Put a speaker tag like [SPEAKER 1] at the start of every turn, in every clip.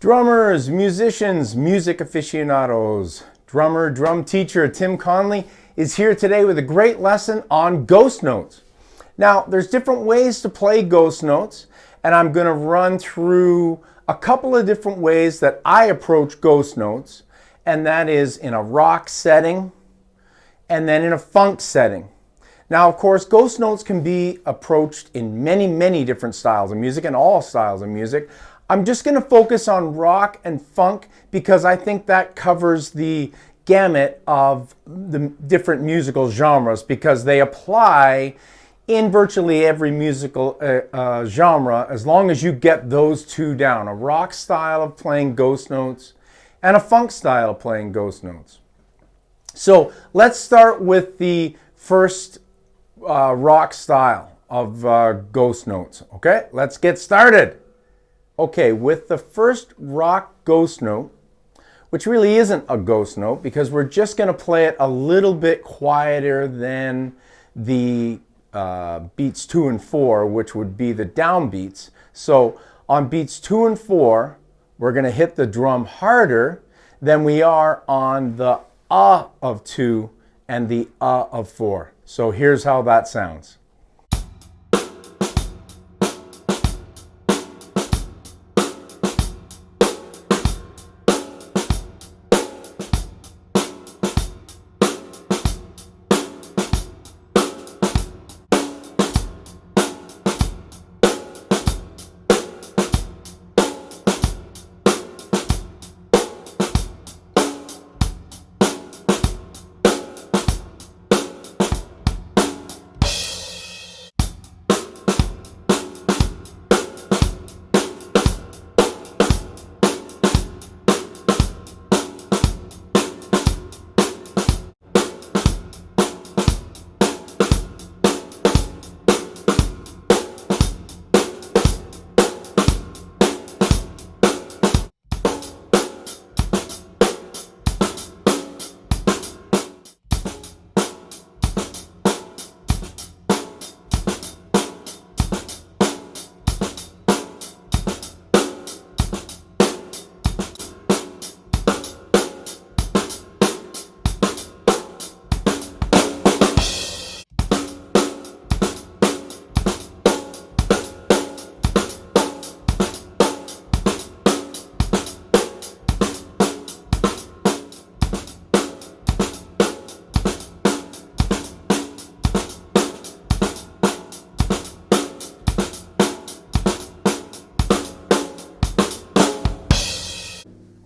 [SPEAKER 1] Drummers, musicians, music aficionados, drum teacher Tim Connolly is here today with a great lesson on ghost notes. Now, there's different ways to play ghost notes, and I'm going to run through a couple of different ways that I approach ghost notes, and that is in a rock setting and then in a funk setting. Now, of course, ghost notes can be approached in many different styles of music and all styles of music. I'm just going to focus on rock and funk because I think that covers the gamut of the different musical genres because they apply in virtually every musical genre as long as you get those two down. A rock style of playing ghost notes and a funk style of playing ghost notes. So let's start with the first rock style of ghost notes. Okay, let's get started. Okay, with the first rock ghost note, which really isn't a ghost note because we're just going to play it a little bit quieter than the beats 2 and 4, which would be the downbeats. So on beats 2 and 4, we're going to hit the drum harder than we are on the of 2 and the of 4. So here's how that sounds.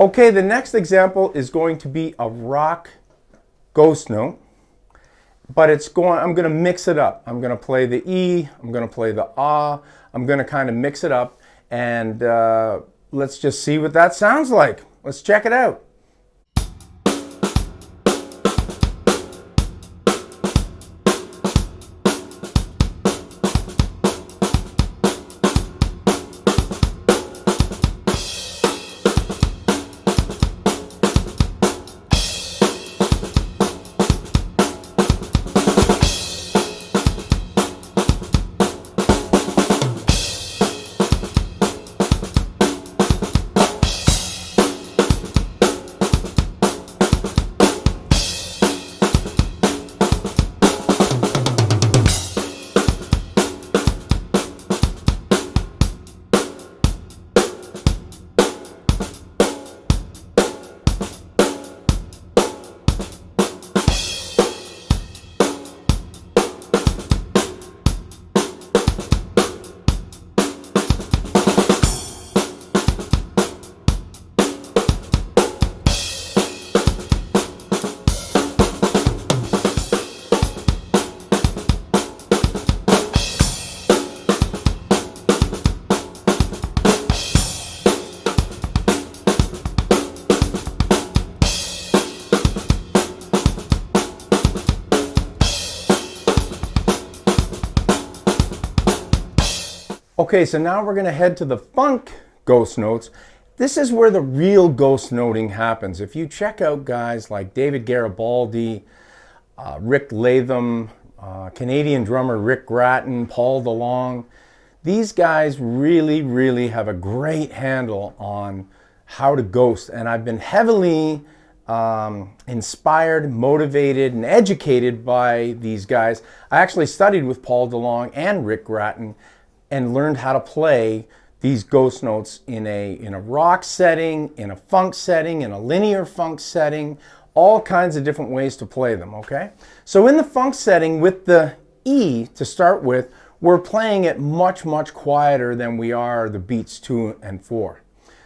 [SPEAKER 1] Okay, the next example is going to be a rock ghost note, but I'm going to mix it up. I'm going to play the E, I'm going to play the Ah, I'm going to kind of mix it up, and let's just see what that sounds like. Let's check it out. Okay, so now we're going to head to the funk ghost notes. This is where the real ghost noting happens. If you check out guys like David Garibaldi, Rick Latham, Canadian drummer Rick Gratton, Paul DeLong, these guys really have a great handle on how to ghost, and I've been heavily inspired, motivated, and educated by these guys. I actually studied with Paul DeLong and Rick Gratton and learned how to play these ghost notes in a rock setting, in a funk setting, in a linear funk setting, all kinds of different ways to play them, okay? So in the funk setting with the E to start with, we're playing it much, much quieter than we are the beats 2 and 4.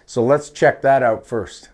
[SPEAKER 1] So let's check that out first.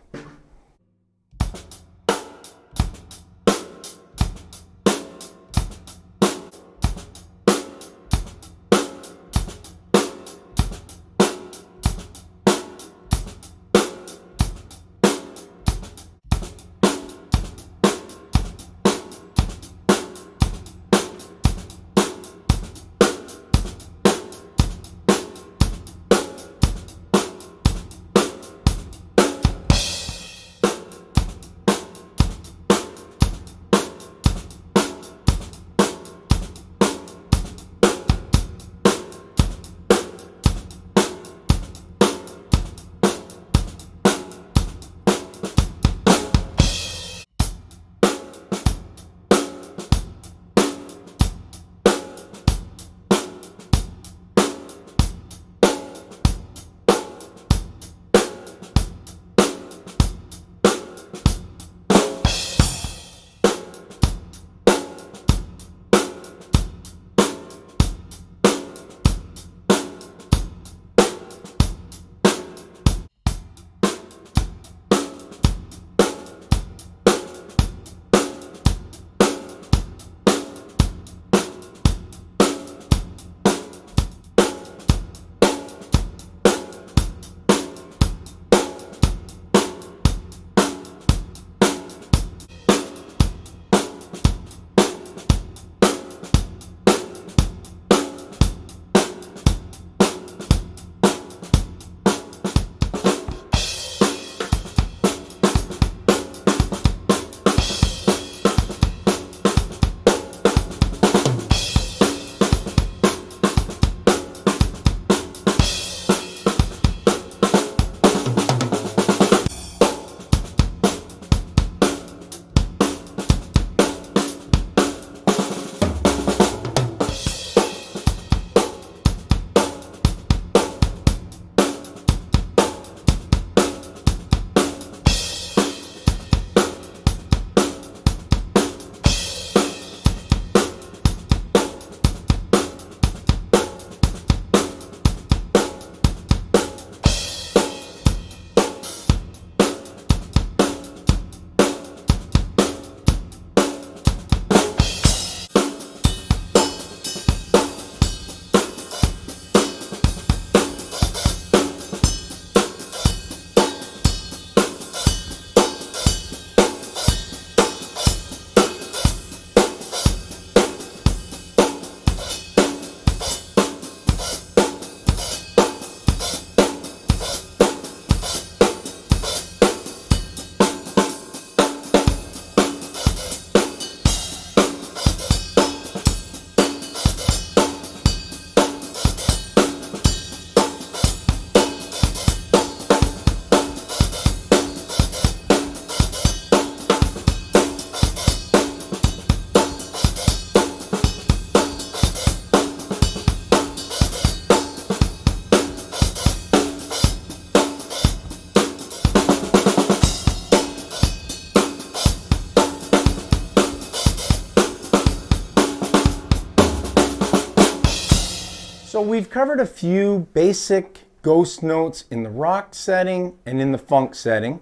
[SPEAKER 1] So we've covered a few basic ghost notes in the rock setting and in the funk setting,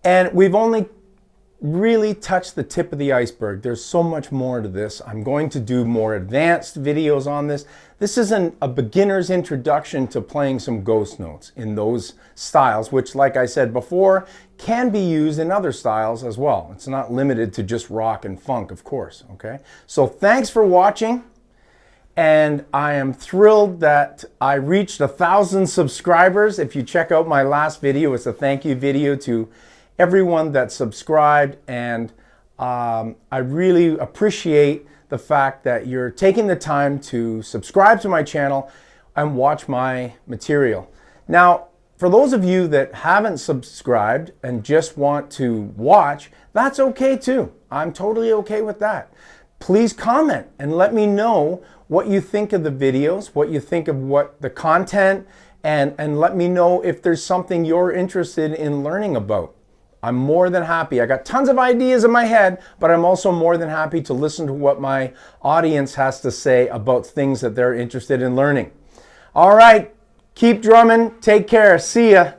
[SPEAKER 1] and we've only really touched the tip of the iceberg. There's so much more to this. I'm going to do more advanced videos on this. This is a beginner's introduction to playing some ghost notes in those styles, which, like I said before, can be used in other styles as well. It's not limited to just rock and funk, of course, okay? So thanks for watching, and I am thrilled that I reached 1,000 subscribers. If you check out my last video, it's a thank you video to everyone that subscribed, and I really appreciate the fact that you're taking the time to subscribe to my channel and watch my material. Now, For those of you that haven't subscribed and just want to watch, that's okay too. I'm totally okay with that. Please comment and let me know what you think of the videos, what you think of what the content, and let me know if there's something you're interested in learning about. I'm more than happy. I got tons of ideas in my head, but I'm also more than happy to listen to what my audience has to say about things that they're interested in learning. All right, keep drumming. Take care. See ya.